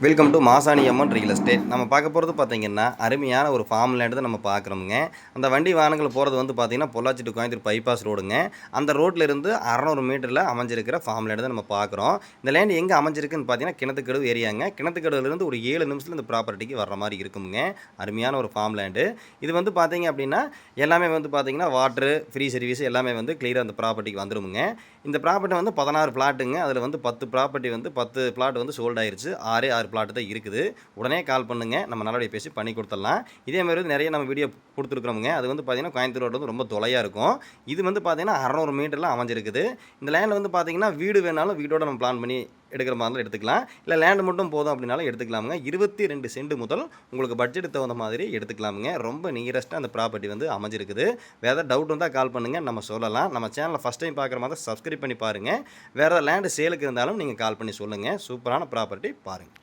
Welcome to Masani Amman real estate. நம்ம பார்க்க போகிறது பார்த்திங்கன்னா அருமையான ஒரு ஃபார்ம் லேண்டு தான் நம்ம பார்க்குறோமுங்க. அந்த வண்டி வாகனங்கள் போகிறது வந்து பார்த்திங்கன்னா பொள்ளாச்சி டு கோயம்புத்தூர் பைபாஸ் ரோடுங்க. அந்த ரோட்டில் இருந்து 600 மீட்டரில் அமைஞ்சிருக்கிற ஃபார்ம் லேண்டு தான் நம்ம பார்க்குறோம். இந்த லேண்டு எங்கே அமைஞ்சிருக்குன்னு பார்த்தீங்கன்னா கிணத்துக்கடவு ஏரியாங்க. கிணத்துக்கடவுலேருந்து ஒரு 7 நிமிஷத்தில் இந்த ப்ராப்பர்ட்டிக்கு வர்ற மாதிரி இருக்குங்க. அருமையான ஒரு ஃபார்ம் லேண்டு. இது வந்து பார்த்திங்க அப்படின்னா எல்லாமே வந்து பார்த்திங்கன்னா வாட்ரு ஃப்ரீ சர்வீஸ் எல்லாமே வந்து கிளியராக அந்த ப்ராப்பர்ட்டிக்கு வந்துடுமுங்க. இந்த ப்ராப்பர்ட்டி வந்து 16 பிளாட்டுங்க. அதில் வந்து 10 ப்ராப்பர்ட்டி வந்து 10 பிளாட் வந்து சோல்ட் ஆயிருச்சு. 6 பிளாட் தான் இருக்குது. உடனே கால் பண்ணுங்க, நம்ம நல்லபடியாக பேசி பண்ணி கொடுத்துடலாம். இதே மாதிரி வந்து நிறைய நம்ம வீடியோ கொடுத்துருக்குறோமுங்க. அது வந்து பார்த்தீங்கன்னா கோயம்புத்தூர் ரோடு வந்து ரொம்ப தொலையாக இருக்கும். இது வந்து பார்த்தீங்கன்னா 600 மீட்டரில் அமைஞ்சிருக்குது. இந்த லேண்டில் வந்து பார்த்தீங்கன்னா வீடு வேணாலும் வீடோட நம்ம பிளான் பண்ணி எடுக்கிற மாதிரி இருந்தாலும் எடுத்துக்கலாம். இல்லை லேண்டு மட்டும் போதும் அப்படின்னாலும் எடுத்துக்கலாமுங்க. 22 சென்ட் முதல் உங்களுக்கு பட்ஜெட் தகுந்த மாதிரி எடுத்துக்கலாமுங்க. ரொம்ப நியரஸ்ட்டாக அந்த ப்ராப்பர்ட்டி வந்து அமைஞ்சிருக்குது. வேறு ஏதாவது டவுட் இருந்தால் கால் பண்ணுங்கள், நம்ம சொல்லலாம். நம்ம சேனலை ஃபஸ்ட் டைம் பார்க்குற மாதிரி சப்ஸ்கிரைப் பண்ணி பாருங்கள். வேறு ஏதாவது லேண்டு சேலுக்கு இருந்தாலும் நீங்கள் கால் பண்ணி சொல்லுங்கள். சூப்பரான ப்ராப்பர்ட்டி பாருங்கள்.